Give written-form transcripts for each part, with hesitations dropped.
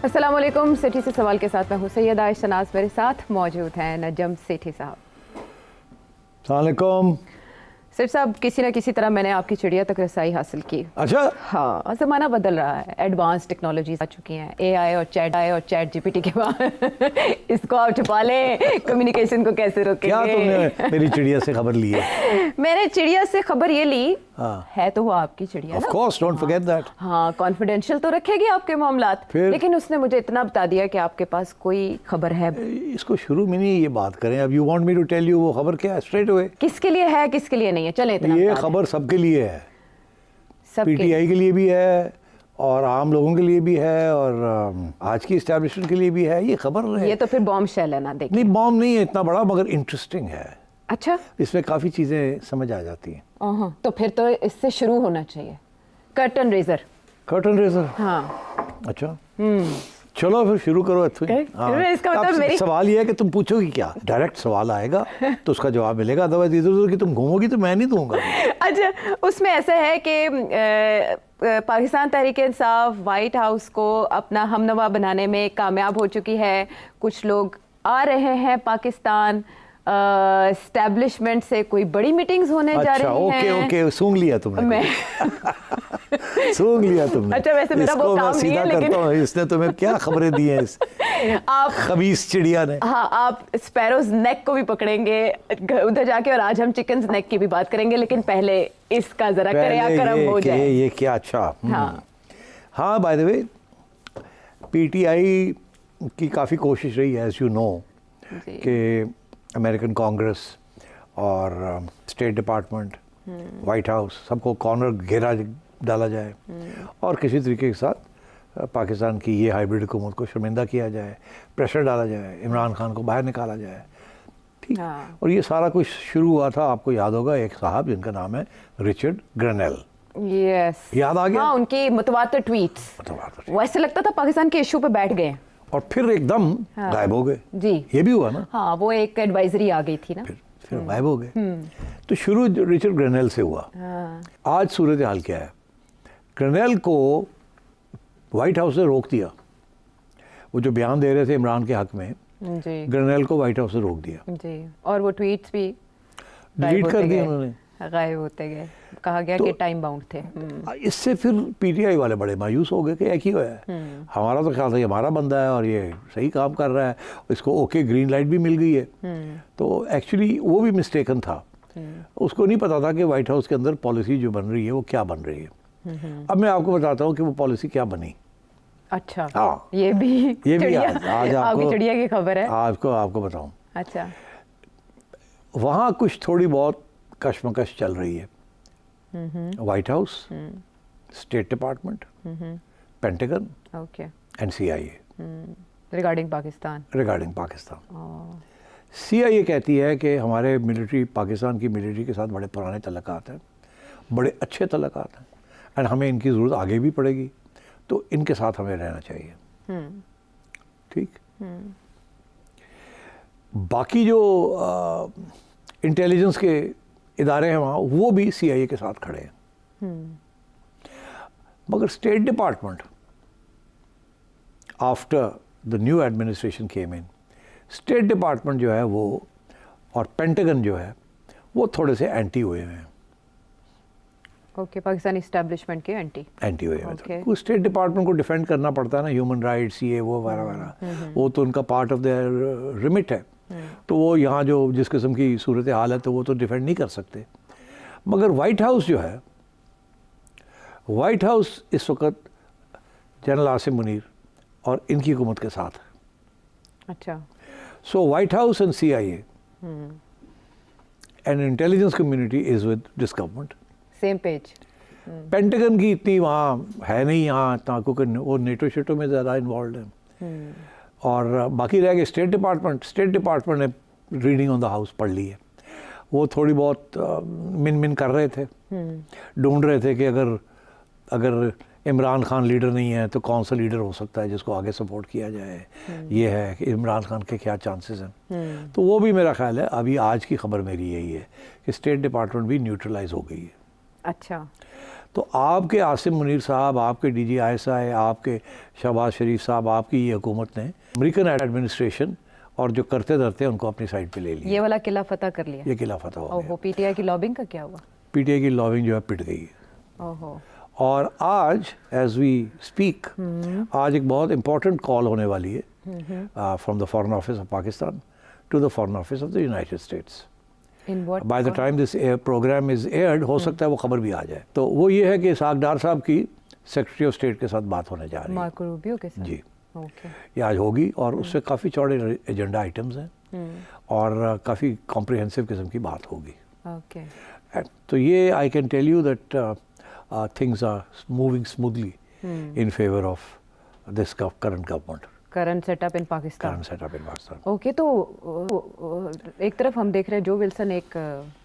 अस्सलाम वालेकुम। सेठी से सवाल के साथ मैं हूं सैयदा आयशा नाज, मेरे साथ मौजूद हैं नजम सेठी साहब। अस्सलाम वालेकुम। सेठ साहब, किसी न किसी तरह मैंने आपकी चिड़िया तक रसाई हासिल की। अच्छा। हाँ, ज़माना बदल रहा है, एडवांस टेक्नोलॉजीज आ चुकी हैं, एआई और चैट जीपीटी के बाद इसको आप छुपा लें, कम्युनिकेशन को कैसे रोकेंगे? क्या तुमने मेरी चिड़िया से खबर ली है? मैंने चिड़िया से खबर ये ली, हाँ। है तो वो आपकी चिड़िया Of ना? course, don't forget that. हाँ, कॉन्फिडेंशियल तो रखेगी आपके मामलात, लेकिन उसने मुझे इतना बता दिया कि आपके पास कोई खबर है। इसको शुरू में नहीं ये बात करें, अब you want me to tell you वो खबर क्या है स्ट्रेट अवे? किसके लिए है, किसके लिए नहीं है? चले इतना ये खबर सबके लिए है, पीटीआई के लिए भी है और आम लोगों के लिए भी है और आज की एस्टैब्लिशमेंट के लिए भी है। ये खबर है, ये तो फिर बॉम्ब शेल है ना? देखिए, नहीं बॉम्ब नहीं है इतना बड़ा, मगर इंटरेस्टिंग है। अच्छा, इसमें काफ़ी चीज़ें समझ आ जाती हैं। तो फिर तो इससे शुरू होना चाहिए। Curtain raiser. Curtain raiser? हाँ। अच्छा, चलो फिर शुरू करो। इसका मतलब मेरी सवाल ये है कि तुम पूछोगी क्या, डायरेक्ट सवाल आएगा तो उसका जवाब मिलेगा, अदरवाइज इधर उधर की तुम घूमोगी तो मैं नहीं दूंगा। अच्छा, उसमें ऐसा है कि पाकिस्तान तहरीक इंसाफ व्हाइट हाउस को अपना हमनवा बनाने में कामयाब हो चुकी है। कुछ लोग आ रहे हैं पाकिस्तान, एस्टैब्लिशमेंट से कोई बड़ी मीटिंग्स होने जा रही हैं। ओके, सूंघ लिया तुमने। सूंघ लिया तुमने। अच्छा, वैसे मेरा वो काम नहीं है, लेकिन इसने तुम्हें क्या खबरें दी हैं इस आप खबीस चिड़िया ने। हाँ, आप स्पैरोज नेक को भी पकड़ेंगे उधर जाके, और आज हम चिकन नेक की भी बात करेंगे, लेकिन पहले इसका जरा कर्म हो जाए। ये क्या? अच्छा, हाँ, बाय द वे पीटीआई की काफ़ी कोशिश रही है, एज यू नो, कि अमेरिकन कांग्रेस और स्टेट डिपार्टमेंट, वाइट हाउस, सबको कॉर्नर घेरा डाला जाए और किसी तरीके के साथ पाकिस्तान की ये हाइब्रिड हुकूमत को शर्मिंदा किया जाए, प्रेशर डाला जाए, इमरान खान को बाहर निकाला जाए। ठीक। और ये सारा कुछ शुरू हुआ था, आपको याद होगा, एक साहब जिनका नाम है रिचर्ड ग्रेनेल। यस, याद आ गया? हाँ, उनकी मुतवातिर ट्वीट्स। वैसे लगता था पाकिस्तान के इशू पे बैठ गए और फिर एकदम गायब हो गए। जी, ये भी हुआ ना? हाँ, वो एक एडवाइजरी आ गई थी ना, फिर गायब हो गए। तो शुरू रिचर्ड ग्रेनेल से हुआ। आज सूरत हाल क्या है? ग्रेनेल को व्हाइट हाउस ने रोक दिया। वो जो बयान दे रहे थे इमरान के हक में, जी, ग्रेनेल को व्हाइट हाउस ने रोक दिया जी, और वो ट्वीट्स भी डिलीट कर दिए उन्होंने, गायब होते गए। कहा गया कि टाइम बाउंड थे। इससे फिर पीटीआई वाले बड़े मायूस हो गए कि एक ही हुआ है। हमारा तो ख्याल था ये हमारा बंदा है और ये सही काम कर रहा है, इसको ओके ग्रीन लाइट भी मिल गई है। तो एक्चुअली वो भी मिस्टेकन था। उसको नहीं पता था कि व्हाइट हाउस के अंदर पॉलिसी जो बन रही है वो क्या बन रही है। अब मैं आपको बताता हूँ कि वो पॉलिसी क्या बनी। अच्छा, हाँ, ये भी आज आपकी चिड़िया की खबर है। आपको बताऊँ। अच्छा, वहाँ कुछ थोड़ी बहुत कशमकश चल रही है। White house, state department, pentagon, okay, and CIA regarding Pakistan. CIA कहती है कि हमारे मिलिट्री, पाकिस्तान की मिलिट्री के साथ बड़े पुराने तल्लुकात हैं, बड़े अच्छे तल्लुकात हैं, एंड हमें इनकी ज़रूरत आगे भी पड़ेगी, तो इनके साथ हमें रहना चाहिए। ठीक। बाकी जो इंटेलिजेंस के इदारे हैं वहाँ, वो भी सीआईए के साथ खड़े हैं। मगर state department, after the new administration came in, state department जो है वो और पेंटागन जो है वो थोड़े से एंटी हुए हैं। ओके, पाकिस्तानी एस्टैब्लिशमेंट के एंटी हुए हैं। तो स्टेट डिपार्टमेंट को डिफेंड करना पड़ता है ना, ह्यूमन राइट्स, ये वो वगैरह, वो तो उनका पार्ट ऑफ देयर रिमिट है। तो वो यहाँ जो जिस किस्म की सूरत हाल है तो वो तो डिफेंड नहीं कर सकते। मगर वाइट हाउस जो है, वाइट हाउस इस वक्त जनरल आसिम मुनीर और इनकी हुकूमत के साथ है। अच्छा, so white house and CIA and intelligence community is with this government, same page. Pentagon की इतनी वहाँ है नहीं, यहाँ इतना, क्योंकि वो नेटो शेटो में ज़्यादा इन्वॉल्व है। और बाकी रह गए स्टेट डिपार्टमेंट ने रीडिंग ऑन द हाउस पढ़ ली है। वो थोड़ी बहुत मिन कर रहे थे, ढूंढ रहे थे कि अगर इमरान खान लीडर नहीं है तो कौन सा लीडर हो सकता है जिसको आगे सपोर्ट किया जाए। ये है कि इमरान खान के क्या चांसेस हैं। तो वो भी मेरा ख्याल है, अभी आज की खबर मेरी यही है कि स्टेट डिपार्टमेंट भी न्यूट्रलाइज हो गई है। अच्छा, तो आपके आसिम मुनीर साहब, आपके DGISI, आपके शहबाज शरीफ साहब, आपकी ये हुकूमत ने अमेरिकन एडमिनिस्ट्रेशन और जो करते धरते उनको अपनी साइड पे ले लिया। ये वाला किला फतह कर लिया। ये किला फतह हो गया। ओहो, PTI की लॉबिंग का क्या हुआ? PTI की लॉबिंग जो है पिट गई है। ओहो। और आज एज वी स्पीक, आज एक बहुत इंपॉर्टेंट कॉल होने वाली है from the foreign office of Pakistan to the foreign office of the United States. In what? By the time this program is aired, हो सकता है वो खबर भी आ जाए। तो वो ये है कि इसहाक डार साहब की सेक्रेटरी ऑफ स्टेट के साथ बात होने जा रही है, मार्को रूबियो के साथ। जी। ओके। ये आज होगी और उससे काफ़ी चौड़े एजेंडा आइटम्स हैं और काफ़ी कॉम्प्रिहेंसिव किस्म की बात होगी। ओके। तो ये I can tell you that things are moving smoothly in favour of this current government, current setup in Pakistan. Current setup in Pakistan. Okay, तो एक तरफ हम देख रहे हैं जो विल्सन एक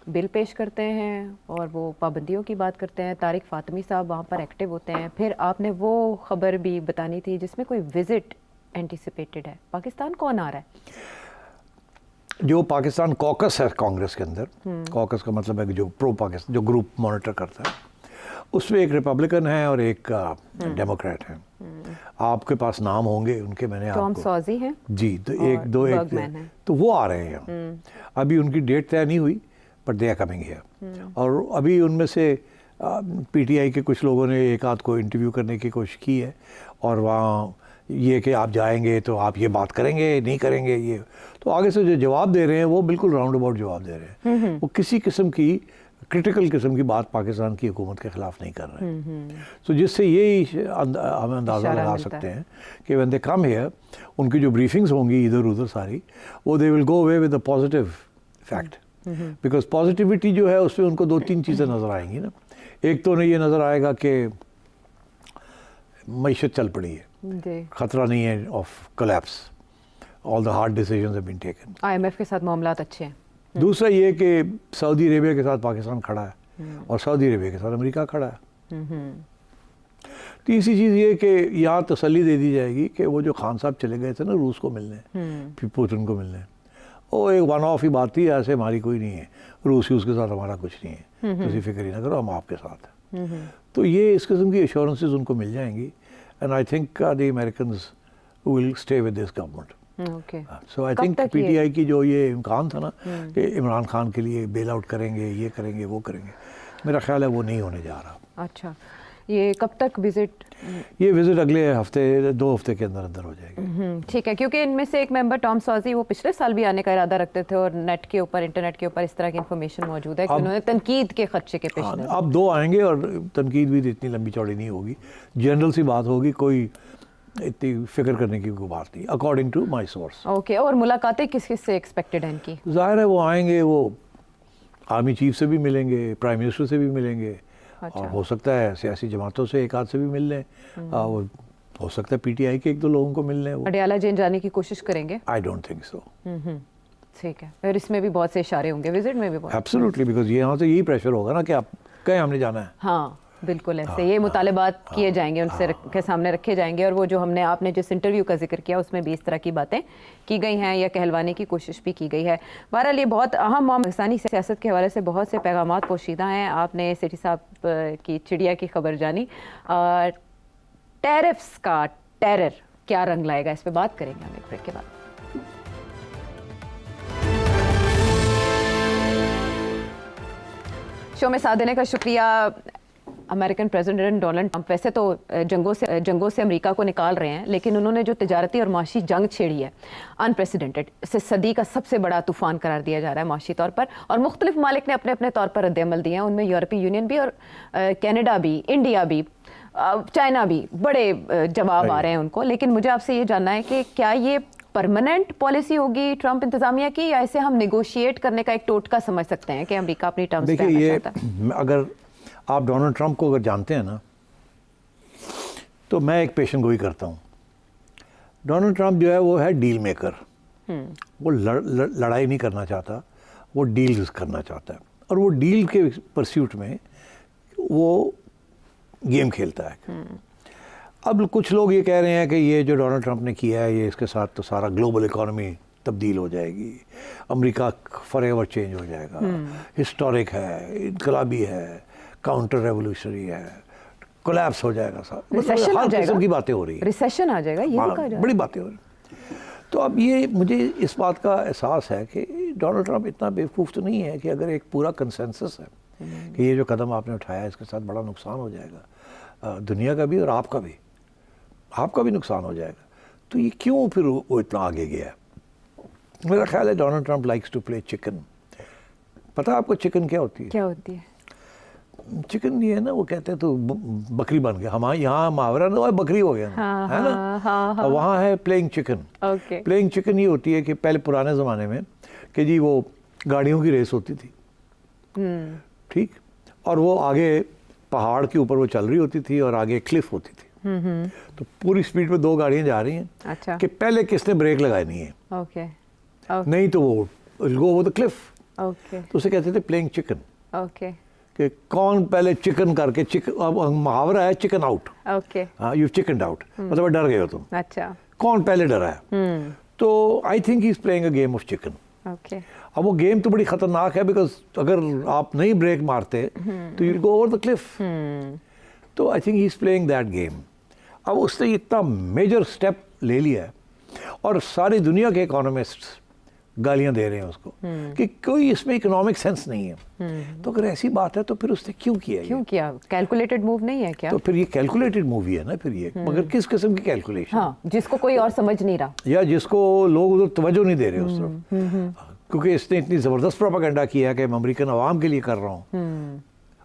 बिल पेश करते हैं और वो पाबंदियों की बात करते हैं, तारिक फातमी साहब वहाँ पर एक्टिव होते हैं। फिर आपने वो खबर भी बतानी थी जिसमें कोई विजिट एंटिसिपेटेड है। पाकिस्तान कौन आ रहा है? जो पाकिस्तान कॉकस है कांग्रेस के अंदर, कॉकस का मतलब है कि जो प्रो पाकिस्तान जो ग्रुप मॉनिटर करता है, उसमें एक रिपब्लिकन है और एक डेमोक्रेट है। आपके पास नाम होंगे उनके, मैंने टॉम आपको सॉजी हैं जी, तो और एक दो बर्गमैन हैं। तो वो आ रहे हैं। अभी उनकी डेट तय नहीं हुई, but they are coming here. और अभी उनमें से PTI के कुछ लोगों ने एक आध को इंटरव्यू करने की कोशिश की है और वहाँ ये कि आप जाएंगे तो आप ये बात करेंगे, नहीं करेंगे, ये तो आगे से जो जवाब दे रहे हैं वो बिल्कुल राउंड अबाउट जवाब दे रहे हैं। वो किसी किस्म की क्रिटिकल किस्म की बात पाकिस्तान की हुकूमत के खिलाफ नहीं कर रहे हैं। तो जिससे ये हम अंदाज़ा लगा सकते हैं कि व्हेन दे कम हियर, उनकी जो ब्रीफिंग्स होंगी इधर उधर सारी, वो दे will go away with a positive fact, because positivity जो है उसमें उनको दो तीन चीज़ें नज़र आएंगी ना। एक तो उन्हें ये नज़र आएगा कि मईशत चल पड़ी है, खतरा नहीं है of collapse, all the hard decisions have been taken. IMF के साथ मामलात अच्छे हैं। दूसरा ये कि सऊदी अरेबिया के साथ पाकिस्तान खड़ा है और सऊदी अरेबिया के साथ अमेरिका खड़ा है। तीसरी चीज़ ये कि यहाँ तसल्ली दे दी जाएगी कि वो जो खान साहब चले गए थे ना रूस को मिलने, फिर पुतिन को मिलने, वो एक वन ऑफ ही बात थी, ऐसे हमारी कोई नहीं है, रूस के साथ हमारा कुछ नहीं है, किसी फिक्र ही ना करो, हम आपके साथ हैं। तो ये इस किस्म की एश्योरेंसेस उनको मिल जाएंगी and I think the Americans will stay with this government. Okay. So I think PTI की जो ये इम्कान था ना कि इमरान खान के लिए बेल आउट करेंगे, ये करेंगे, वो करेंगे, मेरा ख्याल है वो नहीं होने जा रहा। अच्छा, ये कब तक विजिट? ये विजिट अगले हफ्ते 2 हफ्ते के अंदर अंदर हो जाएगी। ठीक है, क्योंकि इनमें से एक मेंबर टॉम सॉजी वो पिछले साल भी आने का इरादा रखते थे और नेट के ऊपर, इंटरनेट के ऊपर इस तरह की इन्फॉर्मेशन मौजूद है कि उन्होंने तनकीद के खदशे के पेश नज़र। अब 2 आएंगे और तनकीद भी इतनी लंबी चौड़ी नहीं होगी, जनरल सी बात होगी, कोई इतनी फिक्र करने की कोई बात नहीं, according to my source. Okay, और मुलाकातें किस किस से एक्सपेक्टेड हैं इनकी? जाहिर है वो आएंगे, वो आर्मी चीफ से भी मिलेंगे, प्राइम मिनिस्टर से भी मिलेंगे। अच्छा। और हो सकता है सियासी जमातों से एक आध से भी मिल लें, और हो सकता है PTI के 1-2 लोगों को मिल लें। अडयाला जेल जाने की कोशिश करेंगे? आई डोंट थिंक सो। ठीक है, और इसमें भी बहुत से इशारे होंगे, विजिट में भी बहुत। एब्सोल्युटली, बिकॉज ये यहाँ से यही प्रेशर होगा ना कि आप कहीं हमने जाना है। हाँ बिल्कुल, ऐसे ये मुतालबात किए जाएंगे, उनसे के सामने रखे जाएंगे। और वो जो आपने जिस इंटरव्यू का जिक्र किया उसमें भी इस तरह की बातें की गई हैं या कहलवाने की कोशिश भी की गई है। बहरहाल ये बहुत अहम पाकिस्तानी सियासत के हवाले से बहुत से पैगामात पोशीदा हैं। आपने सिटी साहब की चिड़िया की खबर जानी, टैरिफ्स का टेरर क्या रंग लाएगा, इस पर बात करेंगे हम एक ब्रेक के बाद। शो में साथ देने का शुक्रिया। अमेरिकन प्रेसिडेंट डोनाल्ड ट्रंप वैसे तो जंगों से अमेरिका को निकाल रहे हैं, लेकिन उन्होंने जो तिजारती और माशी जंग छेड़ी है, अनप्रेसिडेंटेड, इसे सदी का सबसे बड़ा तूफान करार दिया जा रहा है माशी तौर पर। और मुख्तलिफ मालिक ने अपने अपने तौर पर रद्द-ए-अमल दिए हैं, उनमें यूरोपीय यूनियन भी और कनाडा भी, इंडिया भी, चाइना भी, बड़े जवाब आ रहे हैं उनको। लेकिन मुझे आपसे ये जानना है कि क्या ये परमानेंट पॉलिसी होगी ट्रंप इंतजामिया की, या इसे हम नेगोशिएट करने का एक टोटका समझ सकते हैं कि अमेरिका अपनी टर्म्स पे आना चाहता है? देखिए, अगर आप डोनाल्ड ट्रंप को अगर जानते हैं ना, तो मैं एक पेशन गोई करता हूँ। डोनाल्ड ट्रंप जो है वो है डील मेकर। वो लड़ाई नहीं करना चाहता, वो डील्स करना चाहता है, और वो डील के परस्यूट में वो गेम खेलता है। अब कुछ लोग ये कह रहे हैं कि ये जो डोनाल्ड ट्रंप ने किया है, ये इसके साथ तो सारा ग्लोबल इकोनॉमी तब्दील हो जाएगी, अमेरिका फॉरएवर चेंज हो जाएगा, हिस्टोरिक है, इनकलाबी है, काउंटर रेवोल्यूशनरी है, कोलैप्स हो जाएगा सारा, रिसेशन आ हर जाएगा, किस्म की बातें हो रही है, रिसेशन आ जाएगा, ये हाँ, भी कहा जा रहा बड़ी बातें हो रही हैं। तो अब ये मुझे इस बात का एहसास है कि डोनाल्ड ट्रंप इतना बेवकूफ़ तो नहीं है कि अगर एक पूरा कंसेंसस है कि ये जो कदम आपने उठाया है इसके साथ बड़ा नुकसान हो जाएगा दुनिया का भी और आपका भी नुकसान हो जाएगा, तो ये क्यों फिर वो इतना आगे गया है? मेरा ख्याल है Donald Trump likes to play chicken. पता है आपको चिकन क्या होती है? क्या होती है? चिकन ये है ना, वो कहते हैं तो बकरी बन गया, हमारे यहाँ मुहावरा ना बकरी हो गया, हाँ, है ना? हाँ, हाँ, और वहाँ है playing chicken. Okay, playing chicken ये होती है कि पहले पुराने ज़माने में कि जी वो गाड़ियों की रेस होती थी, ठीक, और वो आगे पहाड़ के ऊपर वो चल रही होती थी और आगे क्लिफ होती थी, तो पूरी स्पीड पे दो गाड़ियाँ जा रही हैं, अच्छा, कि पहले किसने ब्रेक लगानी है, ओके, नहीं तो वो गो ओवर द क्लिफ, ओके, तो उसे कहते थे प्लेइंग चिकन, ओके, कि कौन पहले चिकन करके अब मुहावरा है चिकन आउट, ओके, हाँ, यू चिकन आउट, मतलब डर गए हो तुम, अच्छा, कौन पहले डरा है, तो I think he is playing a game of chicken. Okay, अब वो गेम तो बड़ी खतरनाक है, बिकॉज अगर आप नहीं ब्रेक मारते तो you go over the cliff, तो I think he is playing that game. अब उसने इतना मेजर स्टेप ले लिया है और सारी दुनिया के इकोनॉमिस्ट गालियां दे रहे हैं उसको कि कोई इसमें इकोनॉमिक सेंस नहीं है, तो अगर ऐसी बात है तो फिर उसने क्यों किया ये? क्यों किया? कैलकुलेटेड मूव नहीं है क्या? तो फिर ये कैलकुलेटेड मूवी है ना फिर ये, मगर किस किस्म की कैलकुलेशन? हाँ, जिसको कोई और समझ नहीं रहा, या जिसको लोग उधर तवज्जो नहीं दे रहे उस तरफ, क्योंकि इसने इतनी ज़बरदस्त प्रोपेगेंडा किया है कि मैं अमेरिकन आवाम के लिए कर रहा हूँ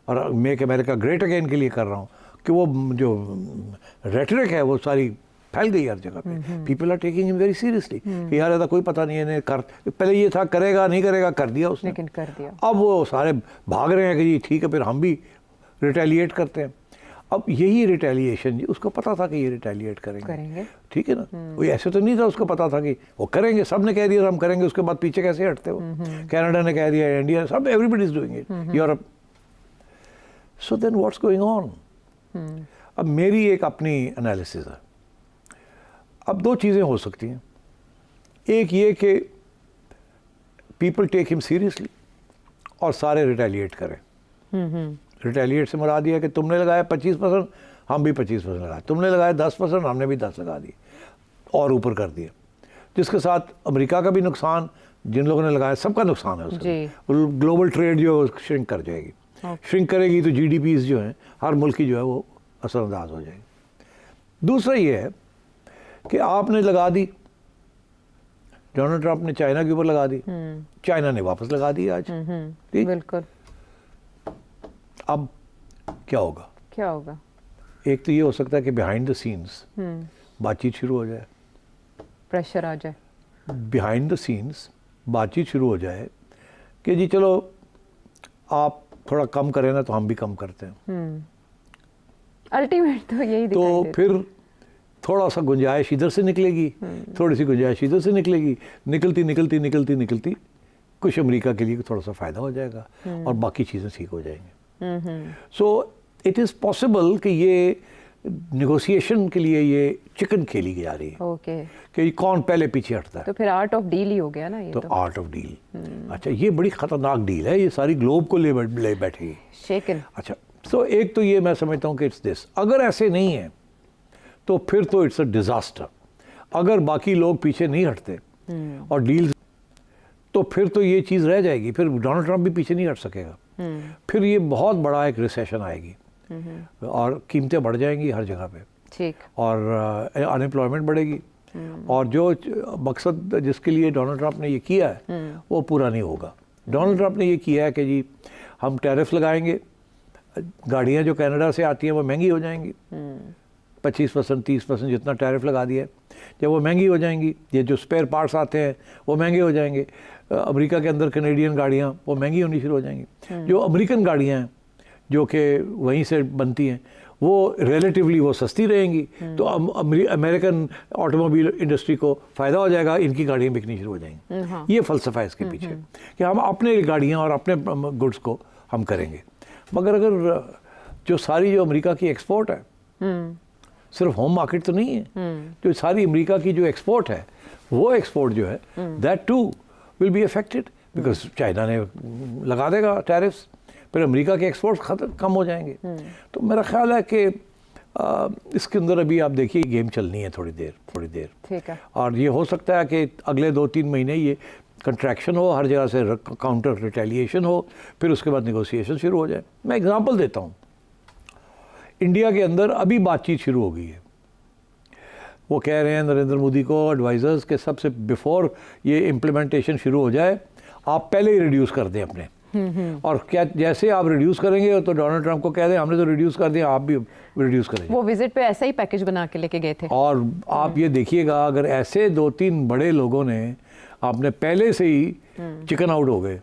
और मेक अमेरिका ग्रेट अगेन के लिए कर रहा हूँ, कि वो जो रेटरिक है वो सारी फैल गई हर जगह पे, people are taking him very seriously कि यार ऐसा कोई पता नहीं है, इन्हें कर, पहले ये था करेगा नहीं करेगा, कर दिया उसने, लेकिन कर दिया। अब वो सारे भाग रहे हैं कि जी ठीक है फिर हम भी रिटेलिएट करते हैं। अब यही रिटेलिएशन जी, उसको पता था कि ये रिटेलिएट करेंगे, ठीक है ना, वो ऐसे तो नहीं था, उसको पता था कि वो करेंगे, सब ने कह दिया हम करेंगे, उसके बाद पीछे कैसे हटते हो? कनाडा ने कह दिया, इंडिया, सब, everybody is doing it, Europe, so then what's going on? अब मेरी एक अपनी एनालिसिस है, अब दो चीज़ें हो सकती हैं, एक ये कि पीपल टेक हिम सीरियसली और सारे रिटेलिएट करें। रिटेलिएट से मुराद दिया कि तुमने लगाया 25%, हम भी 25% लगाए, तुमने लगाया 10%, हमने भी 10 लगा दिए और ऊपर कर दिया, जिसके साथ अमेरिका का भी नुकसान, जिन लोगों ने लगाया सबका नुकसान है उसमें। ग्लोबल ट्रेड जो है श्रिंक कर जाएगी, श्रिंक करेगी तो जीडीपीज जो हैं हर मुल्क की जो है वो असरअंदाज हो जाएगी। दूसरा ये है कि आपने लगा दी, डोनाल्ड ट्रंप ने चाइना के ऊपर लगा दी, चाइना ने वापस लगा दी आज, ठीक, बिल्कुल। अब क्या होगा? क्या होगा? एक तो ये हो सकता है कि बिहाइंड द सीन्स बातचीत शुरू हो जाए, प्रेशर आ जाए, बिहाइंड द सीन्स बातचीत शुरू हो जाए कि जी चलो आप थोड़ा कम करें ना तो हम भी कम करते हैं, अल्टीमेट तो यही दिखाई तो देता। फिर थोड़ा सा गुंजाइश इधर से निकलेगी, थोड़ी सी गुंजाइश इधर से निकलेगी, निकलती निकलती निकलती निकलती कुछ अमेरिका के लिए थोड़ा सा फ़ायदा हो जाएगा और बाकी चीज़ें ठीक हो जाएंगी। सो इट इज़ पॉसिबल कि ये नेगोशिएशन के लिए ये चिकन खेली जा रही है, ओके, कि कौन पहले पीछे हटता है, तो फिर आर्ट ऑफ डील ही हो गया ना ये तो आर्ट ऑफ डील। अच्छा, ये बड़ी ख़तरनाक डील है, ये सारी ग्लोब को ले बैठेगी। शेकन। अच्छा, तो एक तो ये मैं समझता हूँ कि इट्स दिस, अगर ऐसे नहीं है तो फिर तो इट्स अ डिज़ास्टर। अगर बाकी लोग पीछे नहीं हटते और डील्स, तो फिर तो ये चीज़ रह जाएगी, फिर डोनाल्ड ट्रंप भी पीछे नहीं हट सकेगा, फिर ये बहुत बड़ा एक रिसेशन आएगी और कीमतें बढ़ जाएंगी हर जगह पे, ठीक, और अनएम्प्लॉयमेंट बढ़ेगी, और जो मकसद जिसके लिए डोनाल्ड ट्रंप ने ये किया है वो पूरा नहीं होगा। डोनाल्ड ट्रंप ने ये किया है कि जी हम टैरिफ लगाएंगे, गाड़ियाँ जो कनाडा से आती हैं वो महंगी हो जाएंगी, 25% 30% जितना टैरिफ लगा दिया है, जब वो महंगी हो जाएंगी, ये जो स्पेयर पार्ट्स आते हैं वो महंगे हो जाएंगे, अमेरिका के अंदर कैनेडियन गाड़ियाँ वो महंगी होनी शुरू हो जाएंगी, जो अमेरिकन गाड़ियाँ हैं जो कि वहीं से बनती हैं वो रिलेटिवली वो सस्ती रहेंगी, तो अमेरिकन ऑटोमोबाइल इंडस्ट्री को फ़ायदा हो जाएगा, इनकी गाड़ियाँ बिकनी शुरू हो जाएंगी। ये फ़लसफ़ा है इसके पीछे कि हम अपने गाड़ियाँ और अपने गुड्स को हम करेंगे। मगर अगर जो सारी जो अमेरिका की एक्सपोर्ट है, सिर्फ होम मार्केट तो नहीं है, जो सारी अमेरिका की जो एक्सपोर्ट है वो एक्सपोर्ट जो है that too will be affected, because China ने लगा देगा टैरिफ्स, फिर अमेरिका के एक्सपोर्ट्स कम हो जाएंगे। तो मेरा ख्याल है कि इसके अंदर अभी आप देखिए गेम चलनी है थोड़ी देर, ठीक है। और ये हो सकता है कि अगले 2-3 महीने ये कंट्रैक्शन हो, हर जगह से काउंटर रिटेलिएशन हो, फिर उसके बाद नेगोशिएशन शुरू हो जाए। मैं एग्जांपल देता हूँ, इंडिया के अंदर अभी बातचीत शुरू हो गई है। वो कह रहे हैं नरेंद्र मोदी को, एडवाइज़र्स के, सबसे बिफोर ये इम्प्लीमेंटेशन शुरू हो जाए आप पहले ही रिड्यूस कर दें अपने। और क्या जैसे आप रिड्यूस करेंगे तो डोनाल्ड ट्रंप को कह दें हमने तो रिड्यूस कर दिया, आप भी रिड्यूस करेंगे। वो विजिट पे ऐसा ही पैकेज बना के लेके गए थे। और आप ये देखिएगा, अगर ऐसे 2-3 बड़े लोगों ने आपने पहले से ही चिकन आउट हो गए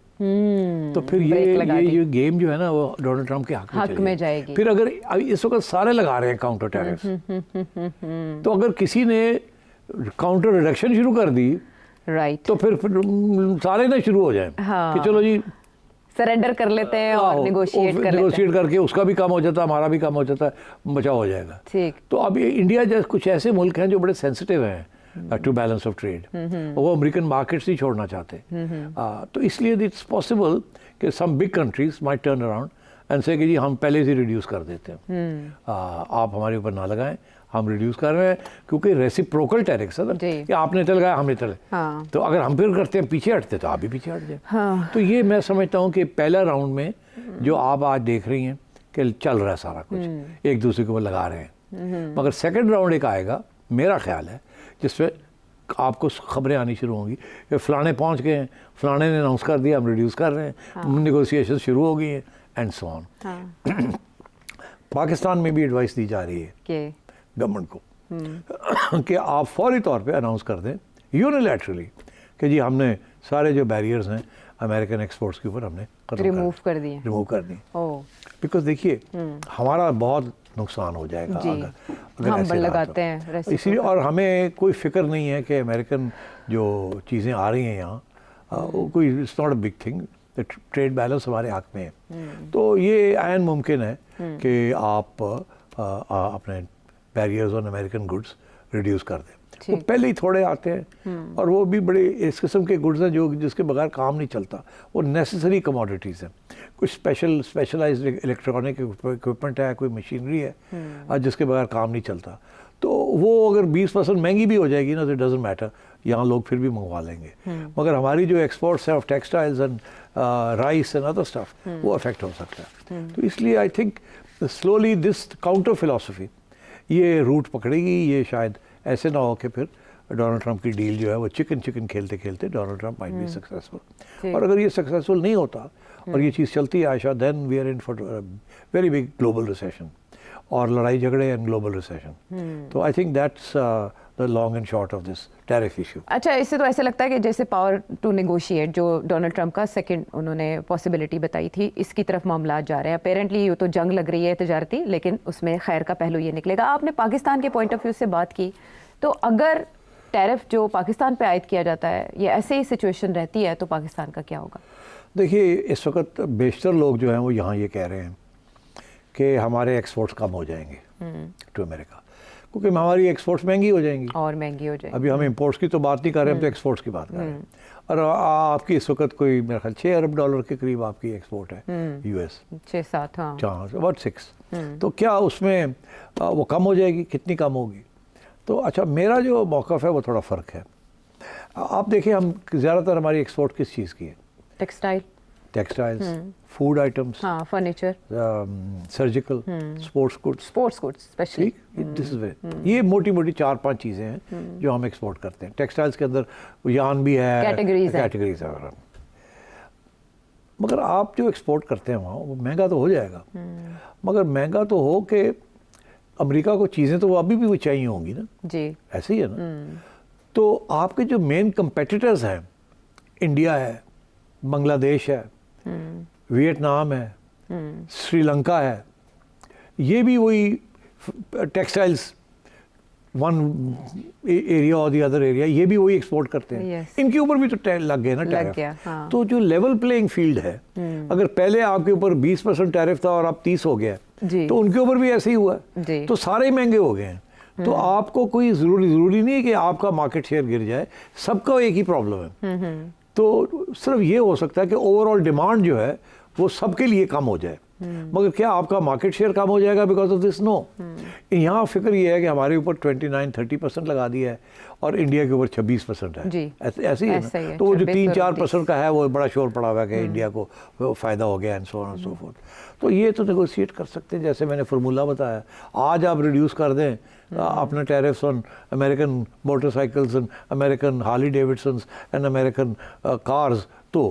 तो फिर ये गेम जो है ना वो डोनाल्ड ट्रंप के हक में जाएगी। फिर अगर इस वक्त सारे लगा रहे हैं काउंटर टैरिफ, तो अगर किसी ने काउंटर रिडक्शन शुरू कर दी, राइट, तो फिर सारे ना शुरू हो जाए कि चलो जी सरेंडर कर लेते हैं और नेगोशिएट करके उसका भी काम हो जाता है, हमारा भी काम हो जाता है, बचाव हो जाएगा। ठीक। तो अब इंडिया जैसे कुछ ऐसे मुल्क हैं जो बड़े सेंसिटिव हैं टू बैलेंस ऑफ ट्रेड, वो अमेरिकन मार्केट्स नहीं छोड़ना चाहते। तो इसलिए इट्स पॉसिबल कि some big countries might turn around and say कि जी हम पहले से रिड्यूस कर देते हैं, आप हमारे ऊपर ना लगाएं, हम रिड्यूस कर रहे हैं, क्योंकि रेसिप्रोकल टैरिफ्स है ना कि आपने तो लगाया हमने तो तो अगर हम फिर करते हैं पीछे हटते तो आप भी पीछे हट जाए। तो ये मैं समझता हूँ कि पहला राउंड में जो आप आज देख रही हैं कि चल रहा है सारा कुछ, एक दूसरे के ऊपर लगा रहे हैं, मगर सेकेंड राउंड एक आएगा मेरा ख्याल है जिसमें आपको खबरें आनी शुरू होंगी कि फलाने पहुँच गए हैं, फलाने ने अनाउंस कर दिया हम रिड्यूस कर रहे हैं, नेगोशिएशन शुरू हो गई हैं एंड सो ऑन। पाकिस्तान में भी एडवाइस दी जा रही है गवर्नमेंट को कि आप फौरी तौर पे अनाउंस कर दें यूनिलैटरली कि जी हमने सारे जो बैरियर्स हैं अमेरिकन एक्सपोर्ट्स के ऊपर हमने रिमूव कर दिए। बिकॉज देखिए हमारा बहुत नुकसान हो जाएगा अगर हम लगाते हैं इसीलिए, और हमें कोई फिक्र नहीं है कि अमेरिकन जो चीज़ें आ रही हैं यहाँ, कोई it's not a big thing, trade balance हमारे हक में है। तो ये ऐन मुमकिन है कि आप अपने barriers on American goods reduce कर दें। वो पहले ही थोड़े आते हैं और वो भी बड़े इस किस्म के गुड्स हैं जो जिसके बगैर काम नहीं चलता, वो नेसेसरी कमोडिटीज़ हैं। कुछ स्पेशलाइज्ड इलेक्ट्रॉनिक इक्विपमेंट है, कोई मशीनरी है जिसके बगैर काम नहीं चलता। तो वो अगर 20% महंगी भी हो जाएगी ना तो इट डजंट मैटर, यहाँ लोग फिर भी मंगवा लेंगे। मगर हमारी जो एक्सपोर्ट्स है of textiles and rice and other stuff वो अफेक्ट हो सकता है। तो इसलिए I think slowly this counter philosophy ये रूट पकड़ेगी। ये शायद ऐसे ना हो कि फिर डोनाल्ड ट्रंप की डील जो है वो चिकन खेलते खेलते Donald Trump might be successful. और अगर ये सक्सेसफुल नहीं होता और ये चीज़ चलती है Ayesha, then we are in for very big global recession और लड़ाई झगड़े एंड ग्लोबल रिसेशन। तो I think that's the long and short of this tariff issue. अच्छा, इससे तो ऐसा लगता है कि जैसे पावर टू नेगोशिएट जो डोनाल्ड ट्रंप का सेकंड उन्होंने पॉसिबिलिटी बताई थी, इसकी तरफ मामला जा रहे हैं। अपेरेंटली ये तो जंग लग रही है तजारती, लेकिन उसमें खैर का पहलू ये निकलेगा। आपने पाकिस्तान के पॉइंट ऑफ व्यू से बात की, तो अगर टैरिफ जो पाकिस्तान पे आयद किया जाता है, ये ऐसे ही सिचुएशन रहती है तो पाकिस्तान का क्या होगा? देखिए इस वक्त बेशतर लोग जो हैं वो यहाँ ये कह रहे हैं कि हमारे एक्सपोर्ट्स कम हो जाएंगे टू अमेरिका, क्योंकि हमारी एक्सपोर्ट्स महंगी हो जाएंगी और महंगी हो जाएंगी। अभी हम इंपोर्ट्स की तो बात नहीं कर रहे, हम तो एक्सपोर्ट्स की बात कर रहे हैं। और आपकी इस वक्त कोई मेरा ख्याल $6 अरब के करीब आपकी एक्सपोर्ट है यूएस, 6-7 हाँ अबाउट 6। तो क्या उसमें वो कम हो जाएगी? कितनी कम होगी? तो अच्छा, मेरा जो मौक़िफ़ है वो थोड़ा फ़र्क है। आप देखिए हम ज़्यादातर हमारी एक्सपोर्ट किस चीज़ की है? टेक्सटाइल्स, फूड आइटम्स, हाँ, furniture, surgical, sports goods specially. This is very, ये मोटी मोटी 4-5 चीज़ें हैं जो हम एक्सपोर्ट करते हैं। टेक्सटाइल्स के अंदर यान भी है, कैटेगरीज है। मगर आप जो एक्सपोर्ट करते हैं वहाँ वो महंगा तो हो जाएगा, मगर महंगा तो हो कि अमेरिका को चीज़ें तो वो अभी भी वो चाहिए होंगी ना जी, ऐसे ही है ना। तो आपके जो मेन कंपेटिटर्स हैं, इंडिया है, बांग्लादेश है, वियतनाम है, श्रीलंका है, ये भी वही टेक्सटाइल्स वन एरिया और दी अदर एरिया, ये भी वही एक्सपोर्ट करते हैं। इनके ऊपर भी तो लग गए ना टैरिफ। हाँ। तो जो लेवल प्लेइंग फील्ड है, अगर पहले आपके ऊपर 20% टैरिफ था और अब 30 हो गया तो उनके ऊपर भी ऐसे ही हुआ, तो सारे ही महंगे हो गए हैं। तो आपको कोई जरूरी नहीं है कि आपका मार्केट शेयर गिर जाए, सबका एक ही प्रॉब्लम है। तो सिर्फ ये हो सकता है कि ओवरऑल डिमांड जो है वो सबके लिए कम हो जाए। मगर क्या आपका मार्केट शेयर कम हो जाएगा बिकॉज ऑफ दिस? नो। यहाँ फिक्र ये है कि हमारे ऊपर 29-30% लगा दिया है और इंडिया के ऊपर 26% है। ऐसे ही है ना? तो वो जो 3-4% का है वो बड़ा शोर पड़ा हुआ है कि इंडिया को फ़ायदा हो गया and so on and so fourth. तो ये तो नेगोशिएट कर सकते हैं, जैसे मैंने फार्मूला बताया। आज आप रिड्यूस कर दें अपने tariffs on American motorcycles and American Harley Davidsons and American cars, तो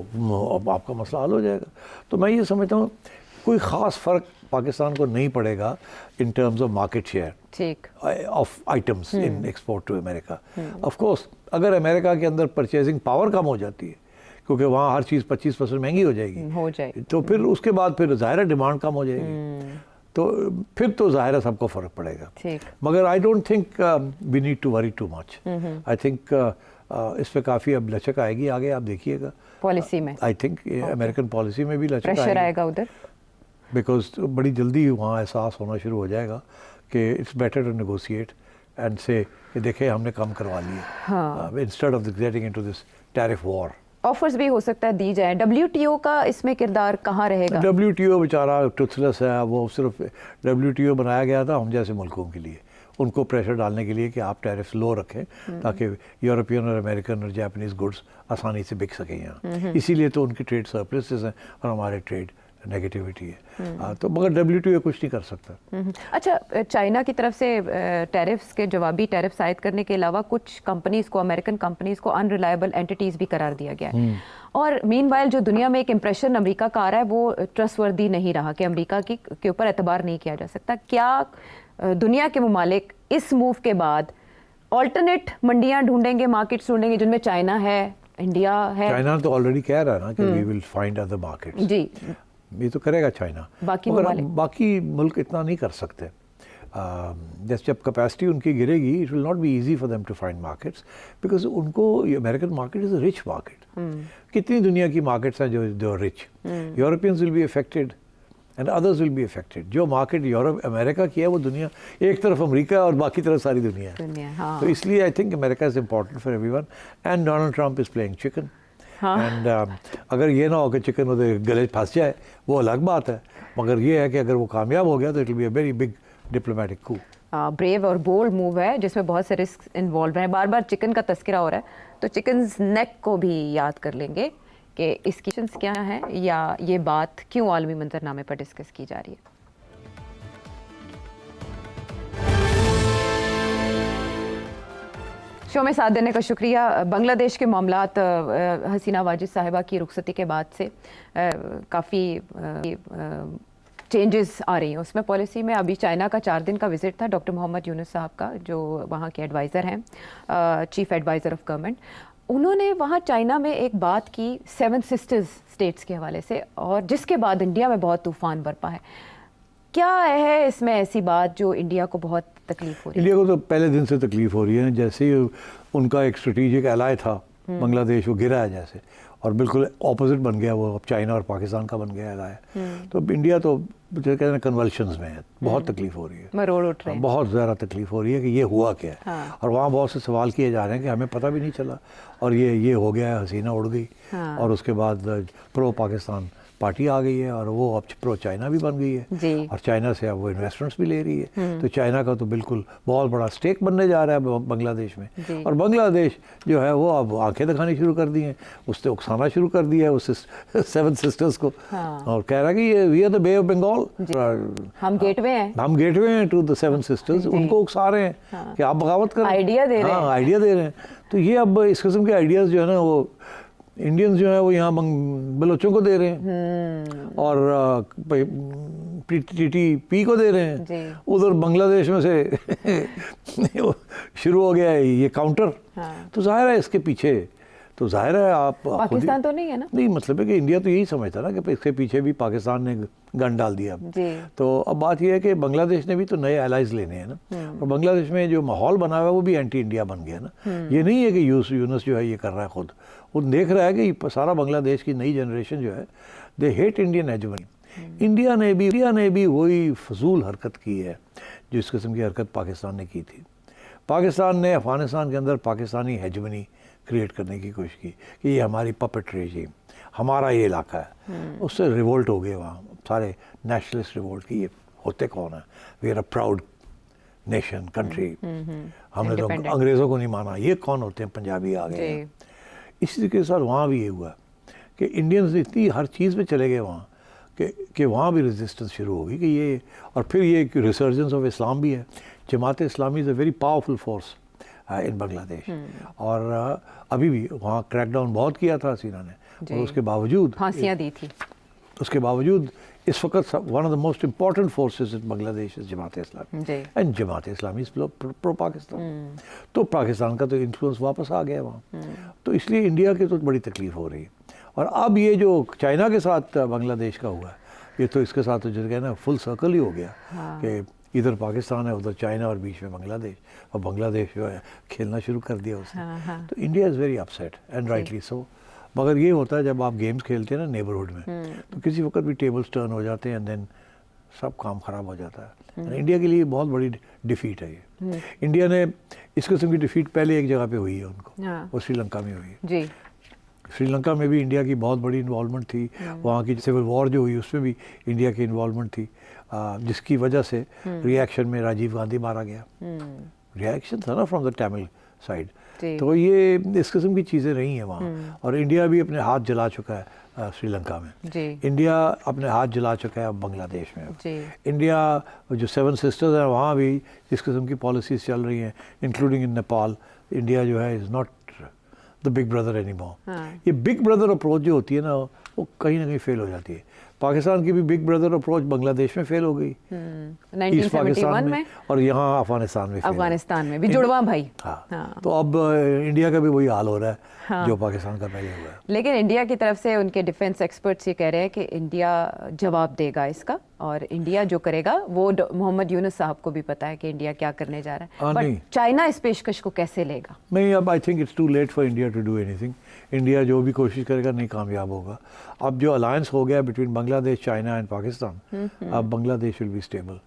अब आपका मसला हल हो जाएगा। तो मैं ये समझता हूँ कोई ख़ास फ़र्क पाकिस्तान को नहीं पड़ेगा in terms of market share of items in export to America. Of course अगर अमेरिका के अंदर परचेजिंग पावर कम हो जाती है, क्योंकि वहाँ हर चीज़ 25% महंगी हो जाएगी, तो फिर उसके बाद फिर ज़ाहिर डिमांड कम हो जाएगी, तो फिर तो ज़ाहिर है सबको फ़र्क पड़ेगा। मगर I don't think we need to worry too much. I think इस पर काफ़ी अब लचक आएगी आगे, आप देखिएगा पॉलिसी में। आई थिंक अमेरिकन पॉलिसी में भी लचक आएगा उधर, बिकॉज बड़ी जल्दी वहाँ एहसास होना शुरू हो जाएगा कि it's better to negotiate and say कि देखें हमने कम करवा लिया instead of getting into this tariff war. Offers भी हो सकता है दी जाए। WTO का इसमें किरदार कहाँ रहेगा? WTO बेचारा टुथलेस है, वो सिर्फ WTO बनाया गया था हम जैसे मुल्कों के लिए, उनको प्रेशर डालने के लिए कि आप टैरिफ लो रखें ताकि यूरोपियन और अमेरिकन और जापानीज़ गुड्स आसानी से बिक सकें यहाँ। इसीलिए तो उनकी ट्रेड सरप्लसेस हैं और हमारे ट्रेड नेगेटिविटी है। तो मगर WTO कुछ नहीं कर सकता। अच्छा, चाइना की तरफ से टैरिफ्स के जवाबी टैरिफ्स आयद करने के अलावा कुछ कंपनीज़ को, अमेरिकन कंपनीज़ को अनरिलायबल एंटिटीज़ भी करार दिया गया है। और मीनवाइल जो दुनिया में एक इम्प्रेशन अमेरिका का आ रहा है वो ट्रस्टवर्दी नहीं रहा कि अमेरिका के ऊपर एतबार नहीं किया जा सकता। क्या दुनिया के ममालिक इस मूव के बाद ऑल्टरनेट मंडियाँ ढूंढेंगे, मार्केट्स ढूंढेंगे जिनमें चाइना है, इंडिया है? चाइना तो ऑलरेडी कह रहा है ना कि we will find other markets. जी, ये तो करेगा चाइना, बाकी मुल्क इतना नहीं कर सकते। जैसे जब कैपेसिटी उनकी गिरेगी it will not be easy for them to find markets, because उनको American market is a rich market. कितनी दुनिया की मार्केट्स हैं जो rich, Europeans will be affected and others will be affected. जो मार्केट यूरोप अमेरिका की है वो दुनिया एक तरफ अमेरिका और बाकी तरफ सारी दुनिया है। तो इसलिए I think America is important for everyone and Donald Trump is playing chicken. And अगर ये ना हो कि चिकन उधर गले फंस जाए वो अलग बात है, मगर ये है कि अगर वो कामयाब हो गया तो it will be a very big diplomatic coup. Brave और बोल्ड मूव है जिसमें बहुत से रिस्क इन्वॉल्व हैं। बार बार चिकन का तस्करा हो रहा है तो चिकन्स नेक को भी याद कर लेंगे कि इसकी क्या है या ये बात क्यों आलमी मंजरनामे पर डिस्कस की जा रही है। शो में साथ देने का शुक्रिया। बांग्लादेश के मामलात हसीना वाजिद साहिबा की रुखसती के बाद से काफ़ी चेंजेस आ रही हैं उसमें पॉलिसी में। अभी चाइना का 4 दिन का विजिट था डॉक्टर मोहम्मद यूनुस साहब का, जो वहाँ के एडवाइज़र हैं, चीफ एडवाइज़र ऑफ गवर्नमेंट। उन्होंने वहाँ चाइना में एक बात की 7 सिस्टर्स स्टेट्स के हवाले से, और जिसके बाद इंडिया में बहुत तूफान बरपा है। क्या है इसमें ऐसी बात जो इंडिया को बहुत तकलीफ हो रही है? इंडिया को तो पहले दिन से तकलीफ हो रही है। जैसे ही उनका एक स्ट्रेटेजिक एलाय था बांग्लादेश, वो गिरा है जैसे, और बिल्कुल ऑपोजिट बन गया वो, अब चाइना और पाकिस्तान का बन गया एलाय। तो इंडिया तो कहते हैं कन्वल्शंस में है, बहुत तकलीफ हो रही है, मरोड़ उठ रहे हैं, बहुत ज़्यादा तकलीफ हो रही है कि ये हुआ क्या है। हाँ। और वहाँ बहुत से सवाल किए जा रहे हैं कि हमें पता भी नहीं चला और ये हो गया है, हसीना उड़ गई। हाँ। और उसके बाद प्रो पाकिस्तान पार्टी आ गई है और वो अब प्रो चाइना भी बन गई है और चाइना से अब वो इन्वेस्टमेंट्स भी ले रही है। तो चाइना का तो बिल्कुल बहुत बड़ा स्टेक बनने जा रहा है बांग्लादेश में। और बांग्लादेश जो है वो अब आंखें दिखानी शुरू कर दी हैं, उससे उकसाना शुरू कर दिया है उस 7 सिस्टर्स को। हाँ। और कह रहा है कि ये we are the Bay of Bengal, हम गेटवे हैं टू द 7 सिस्टर्स। उनको उकसा रहे हैं। हाँ। कि आप बगावत करें, आइडिया दे रहे हैं। हाँ, आइडिया दे रहे हैं। तो ये अब इस किस्म के आइडियाज़ जो है ना वो इंडियंस जो है वो यहाँ बलोचों को दे रहे हैं और TTP को दे रहे हैं। उधर बांग्लादेश में से शुरू हो गया है ये काउंटर। हाँ। तो जाहिर है इसके पीछे, तो जाहिर है आप पाकिस्तान तो नहीं है ना? नहीं, मतलब है कि इंडिया तो यही समझता ना कि इसके पीछे भी पाकिस्तान ने गन डाल दिया। तो अब बात यह है कि बांग्लादेश ने भी तो नए एलाइज लेने हैं ना, और बांग्लादेश में जो माहौल बना हुआ है वो भी एंटी इंडिया बन गया ना। ये नहीं है कि यूनुस जो है ये कर रहा है खुद, वो देख रहा है कि सारा बांग्लादेश की नई जनरेशन जो है they hate Indian hegemony. India ने भी वही फजूल हरकत की है जो इस किस्म की हरकत पाकिस्तान ने की थी। पाकिस्तान ने अफ़गानिस्तान के अंदर पाकिस्तानी हेजमनी क्रिएट करने की कोशिश की कि ये हमारी पपेट रेजिम, हमारा ये इलाका है। उससे रिवोल्ट हो गए वहाँ सारे नेशनलिस्ट रिवोल्ट की ये होते कौन है, we are a proud nation country, हमने तो अंग्रेज़ों को नहीं माना, ये कौन होते हैं, पंजाबी आ गए हैं। इसी तरीके के साथ वहाँ भी ये हुआ कि इंडियंस इतनी हर चीज़ में चले गए वहाँ कि वहाँ भी रेजिस्टेंस शुरू होगी कि ये, और फिर ये रिसर्जेंस ऑफ इस्लाम भी है। Jamaat Islami is a very powerful force in Bangladesh, और अभी भी वहाँ क्रैकडाउन बहुत किया था हसीना ने, और उसके बावजूद फांसियाँ दी थी, उसके बावजूद इस वक्त one of the most important forces in Bangladesh is Jamaat Islami, and Jamaat Islami is pro Pakistan. तो पाकिस्तान का तो इन्फ्लुएंस वापस आ गया वहाँ, तो इसलिए इंडिया की तो बड़ी तकलीफ हो रही है। और अब ये जो चाइना के साथ बांग्लादेश का हुआ है, ये तो इसके साथ तो जो कहना फुल सर्कल ही हो गया कि इधर पाकिस्तान है, उधर चाइना, और बीच में बांग्लादेश, और बांग्लादेश जो है खेलना शुरू कर दिया उसने। तो India is very upset and rightly so. मगर ये होता है जब आप गेम्स खेलते हैं ना नेबरहुड में, तो किसी वक्त भी टेबल्स टर्न हो जाते हैं एंड देन सब काम ख़राब हो जाता है। इंडिया के लिए बहुत बड़ी डिफीट है ये। इंडिया ने इस किस्म की डिफीट पहले एक जगह पे हुई है उनको, वो श्रीलंका में हुई है जी। श्रीलंका में भी इंडिया की बहुत बड़ी इन्वॉल्वमेंट थी, वहाँ की सिविल वॉर जो हुई उसमें भी इंडिया की इन्वॉल्वमेंट थी, जिसकी वजह से रिएक्शन में राजीव गांधी मारा गया। रिएक्शन था ना फ्रॉम द तमिल साइड। तो ये इस किस्म की चीज़ें रही हैं वहाँ, और इंडिया भी अपने हाथ जला चुका है श्रीलंका में, इंडिया अपने हाथ जला चुका है बांग्लादेश में। इंडिया जो 7 सिस्टर्स हैं वहाँ भी इस किस्म की पॉलिसीज़ चल रही हैं, इंक्लूडिंग इन नेपाल। इंडिया जो है is not the big brother any more. ये बिग ब्रदर अप्रोच जो होती है ना, वो कहीं ना कहीं फेल हो जाती है। पाकिस्तान की भी बिग ब्रदर अप्रोच बांग्लादेश में फेल हो गई, 1971 में, और यहाँ अफगानिस्तान में भी जुड़वा भाई। हाँ। तो अब इंडिया का भी वही हाल हो रहा है जो पाकिस्तान का पहले हुआ है। लेकिन इंडिया की तरफ से उनके डिफेंस एक्सपर्ट्स ये कह रहे हैं कि इंडिया जवाब देगा इसका, और इंडिया जो करेगा वो मोहम्मद यूनुस साहब को भी पता है कि इंडिया क्या करने जा रहा है। बट चाइना इस पेशकश को कैसे लेगा? नहीं, अब I think it's too late for India to do anything. India जो भी कोशिश करेगा नहीं कामयाब होगा। अब जो अलायंस हो गया between Bangladesh, China and Pakistan, अब Bangladesh will be stable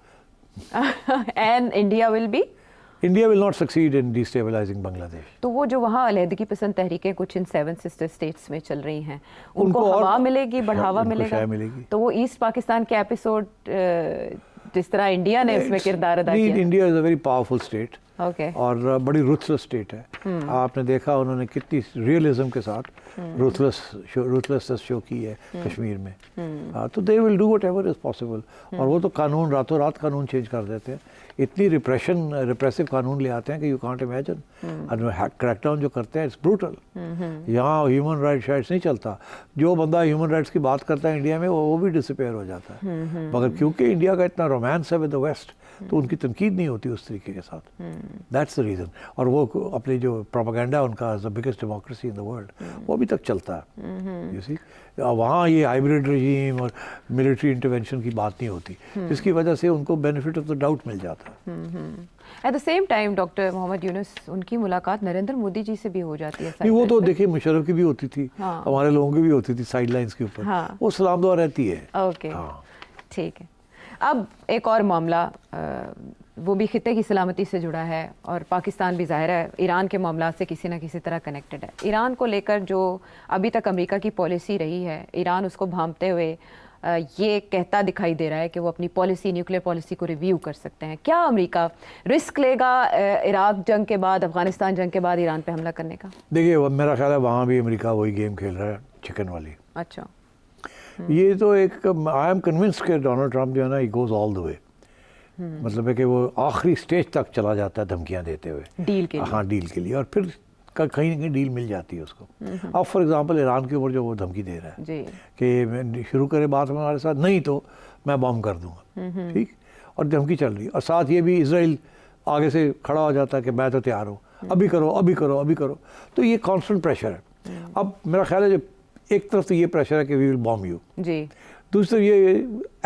and India will not succeed in destabilising Bangladesh. तो वो जो वहाँ अलहदगी पसंद तहरीकें कुछ इन 7 सिस्टर स्टेट्स में चल रही हैं, उनको हवा मिलेगी, बढ़ावा मिलेगा। तो वो ईस्ट पाकिस्तान के एपिसोड जिस तरह इंडिया ने इसमें किरदार अदा किया। India is a very powerful state, और बड़ी रूथलेस स्टेट है। आपने देखा उन्होंने कितनी रियलिज्म के साथ रूथलेसनेस शो की है कश्मीर में। तो they will do whatever is possible, और वो तो कानून रातों रात कानून चेंज कर देते हैं। इतनी रिप्रेसिव कानून ले आते हैं कि यू कांट इमेजिन। क्रैकडाउन जो करते हैं इट्स ब्रूटल। यहाँ ह्यूमन राइट्स नहीं चलता। जो बंदा ह्यूमन राइट्स की बात करता है इंडिया में वो भी डिसअपेयर हो जाता है। मगर क्योंकि इंडिया का इतना रोमांस है विद द वेस्ट, तो उनकी तनकीद नहीं होती उस तरीके के साथ। That's the reason. और वो अपनी जो प्रोपेगेंडा उनका the biggest democracy in the world, वो अभी तक चलता है। यू सी, वहाँ ये हाइब्रिड रजीम और मिलिट्री इंटरवेंशन की बात नहीं होती, जिसकी वजह से उनको बेनिफिट ऑफ द डाउट मिल जाता है। At the same time doctor Mohammad Yunus, उनकी मुलाकात नरेंद्र मोदी जी से भी हो जाती है। नहीं, वो तो देखिए मुशर्रफ की भी होती थी, हमारे लोगों की भी होती थी साइड लाइन्स के ऊपर। वो सलाम दुआ रहती है। ओके, ठीक है। अब एक और मामला, वो भी खिते की सलामती से जुड़ा है, और पाकिस्तान भी ज़ाहिर है ईरान के मामला से किसी न किसी तरह कनेक्टेड है। ईरान को लेकर जो अभी तक अमेरिका की पॉलिसी रही है, ईरान उसको भांपते हुए ये कहता दिखाई दे रहा है कि वो अपनी पॉलिसी, न्यूक्लियर पॉलिसी को रिव्यू कर सकते हैं। क्या अमेरिका रिस्क लेगा इराक जंग के बाद, अफगानिस्तान जंग के बाद ईरान पे हमला करने का? देखिए, मेरा ख्याल है वहाँ भी अमेरिका वही गेम खेल रहा है, चिकन वाली। अच्छा, ये तो एक, आई एम कन्विंस्ड कि डोनाल्ड ट्रंप जो है ना, he goes all the way. मतलब है कि वो आखिरी स्टेज तक चला जाता है धमकियाँ देते हुए डील के लिए। हाँ, डील के लिए, और फिर कहीं ना कहीं डील मिल जाती है उसको। अब फॉर एग्जांपल ईरान के ऊपर जो वो धमकी दे रहा है कि शुरू करे बात हमारे साथ, नहीं तो मैं बम कर दूंगा, ठीक, और धमकी चल रही है। और साथ ये भी इजराइल आगे से खड़ा हो जाता है कि मैं तो तैयार हूँ, अभी करो अभी करो अभी करो। तो ये कॉन्स्टेंट प्रेशर है। अब मेरा ख्याल है, जो एक तरफ तो ये प्रेशर है कि वी विल बॉम्ब यू जी, दूसरी तरफ ये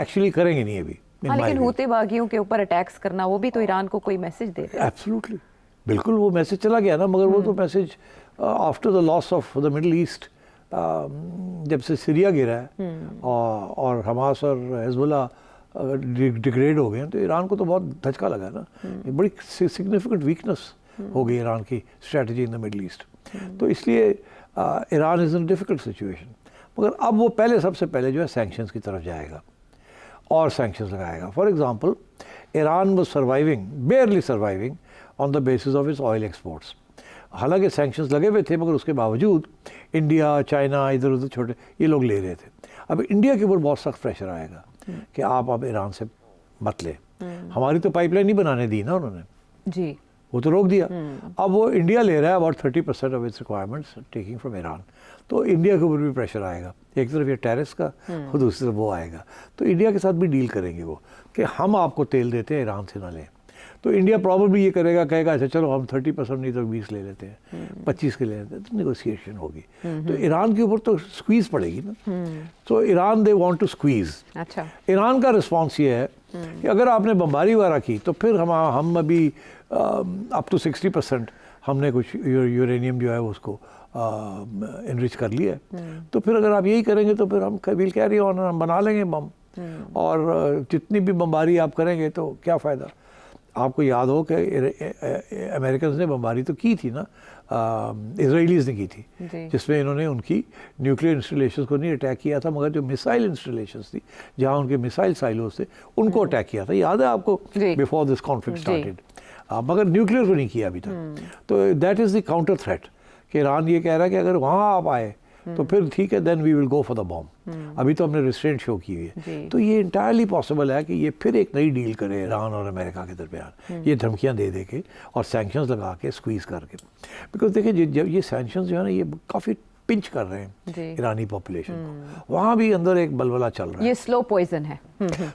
एक्चुअली करेंगे नहीं अभी। लेकिन हूती बागियों के ऊपर अटैक्स करना, वो भी तो ईरान को कोई मैसेज दे रहा है। एब्सोल्युटली, बिल्कुल वो मैसेज चला गया ना। मगर वो तो message after the loss of the middle east, जब से सीरिया गिरा है और हमास और हिजबुल्लाह डिग्रेड हो गए हैं, तो ईरान को तो बहुत धचका लगा ना। बड़ी सिग्निफिकेंट वीकनेस हो गई ईरान की strategy in the middle east. तो इसलिए Iran is in difficult situation, मगर अब वो पहले सबसे पहले जो है सैंक्शंस की तरफ जाएगा और सैंक्शंस लगाएगा। For example Iran was surviving, बेयरली surviving on the basis of its oil exports. हालांकि सैंक्शंस लगे हुए थे, मगर उसके बावजूद इंडिया, चाइना, इधर उधर छोटे ये लोग ले रहे थे। अब इंडिया के ऊपर बहुत सख्त प्रेशर आएगा कि आप अब ईरान से मत ले। हमारी तो पाइपलाइन नहीं बनाने दी ना उन्होंने जी, वो तो रोक दिया। अब वो इंडिया ले रहा है about 30% of its requirements taking from Iran. तो इंडिया के ऊपर भी प्रेशर आएगा, एक तरफ ये टैरिफ्स का और दूसरी तरफ वो आएगा। तो इंडिया के साथ भी डील करेंगे वो कि हम आपको तेल देते हैं, ईरान से ना लें। तो इंडिया प्रॉब्लम ये करेगा, कहेगा अच्छा चलो हम 30% नहीं तो 20 ले लेते हैं, 25 के ले लेते हैं, तो नेगोशिएशन होगी। तो ईरान के ऊपर तो स्क्वीज़ पड़ेगी ना। तो Iran they want to squeeze. अच्छा, ईरान का रिस्पॉन्स ये है कि अगर आपने बमबारी वगैरह की तो फिर हम अभी अप टू 60% हमने कुछ यूरेनियम जो है उसको इनरिच कर लिया है। तो फिर अगर आप यही करेंगे तो फिर हम विल कैरी ऑन, हम बना लेंगे बम। और जितनी भी बमबारी आप करेंगे तो क्या फ़ायदा। आपको याद हो कि अमेरिकन ने बमबारी तो की थी ना, इजराइलीज़ ने की थी, जिसमें इन्होंने उनकी न्यूक्लियर इंस्टॉलेशंस को नहीं अटैक किया था, मगर जो मिसाइल इंस्टॉलेशंस थी जहाँ उनके मिसाइल साइलोस थे उनको अटैक किया था। याद है आपको, बिफोर दिस कॉन्फ्लिक्ट स्टार्टेड। मगर न्यूक्लियर को नहीं किया अभी तक। तो that is the counter threat कि ईरान ये कह रहा है कि अगर वहाँ आप आए तो फिर ठीक है, then we will go for the bomb. अभी तो हमने रिस्ट्रेंट शो की हुई है। तो ये इंटायरली पॉसिबल है कि ये फिर एक नई डील करे ईरान और अमेरिका के दरमियान, ये धमकियां दे दे के और सैंक्शंस लगा के स्क्वीज़ करके। बिकॉज देखिए जब ये सैंक्शंस जो है ना ये काफ़ी पिंच कर रहे हैं ईरानी पॉपुलेशन को, वहाँ भी अंदर एक बलबला चल रहा है। ये स्लो पॉइजन है।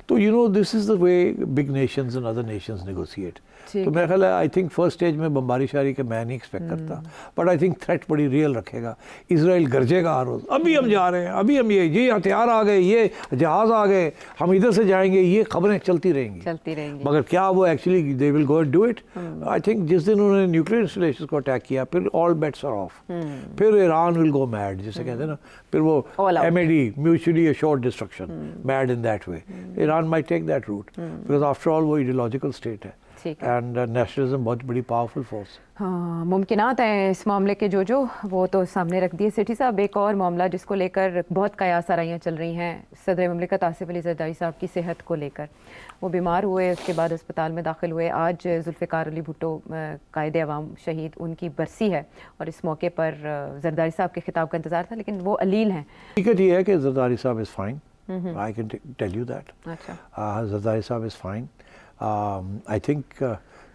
तो you know this is the way big Nations and other Nations negotiate. तो मेरा ख्याल है आई थिंक फर्स्ट स्टेज में बमबारी शारी के मैं नहीं एक्सपेक्ट करता, बट आई थिंक थ्रेट बड़ी रियल रखेगा। इजराइल गरजेगा हर रोज़, अभी हम जा रहे हैं, अभी हम ये हथियार आ गए, ये जहाज़ आ गए, हम इधर से जाएंगे, ये खबरें चलती रहेंगी। मगर क्या वो actually they will go and do it? I think जिस दिन उन्होंने न्यूक्लियर इंस्टॉलेशन को अटैक किया फिर ऑल बेट्स आर ऑफ। फिर ईरान विल गो मैड, जिसे कहते हैं ना, फिर वो MAD, mutually assured destruction, mad in that way. Iran might take that route because after all वो आइडियोलॉजिकल स्टेट है एंड नेशनलिज्म बहुत बड़ी पावरफुल फोर्स। हाँ, मुमकिनात हैं इस मामले के जो वो तो सामने रख दिए सेठी साहब। एक और मामला जिसको लेकर बहुत कयास आराइयाँ चल रही हैं सदर मुमलिकत आसिफ अली जरदारी साहब की सेहत को लेकर। वो बीमार हुए, उसके बाद अस्पताल में दाखिल हुए। आज जुल्फ़िकार अली भुट्टो कायद अवाम शहीद, उनकी बरसी है और इस मौके पर जरदारी साहब के खिताब का इंतज़ार था, लेकिन वो अलील हैं। हकीकत ये है कि जरदारी साहब is fine, I can tell you that. अच्छा, जरदारी साहब इज़ फाइन। आई थिंक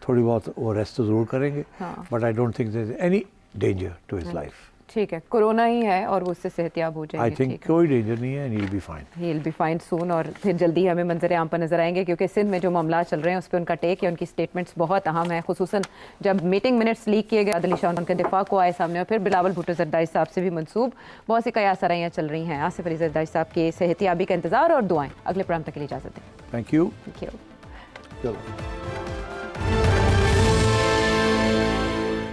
थोड़ी बहुत वो रेस्ट तो ज़रूर करेंगे, but I don't think there is any danger to his life. ठीक है, कोरोना ही है और वो उससे सेहतियाब हो जाएंगे। आई थिंक कोई डेंजर नहीं है, he will be fine. He will be fine soon. और फिर जल्दी ही हमें मंजर आम पर नजर आएंगे, क्योंकि सिंध में जो मामला चल रहे हैं उस पर उनका टेक या उनकी स्टेटमेंट्स बहुत अहम है। खुसूसन जब मीटिंग मिनट्स लीक किए गए, आदिल शाह उनके दिफा को आए सामने, और फिर बिलावल भुट्टो जरदारी साहब से भी मंसूब बहुत सी कयास आराइयाँ चल रही हैं। आसिफ अली जरदारी साहब की सेहतियाबी का इंतजार और दुआएं। अगले प्रोग्राम तक के लिए इजाज़त दें। Thank you. Thank you. चलो।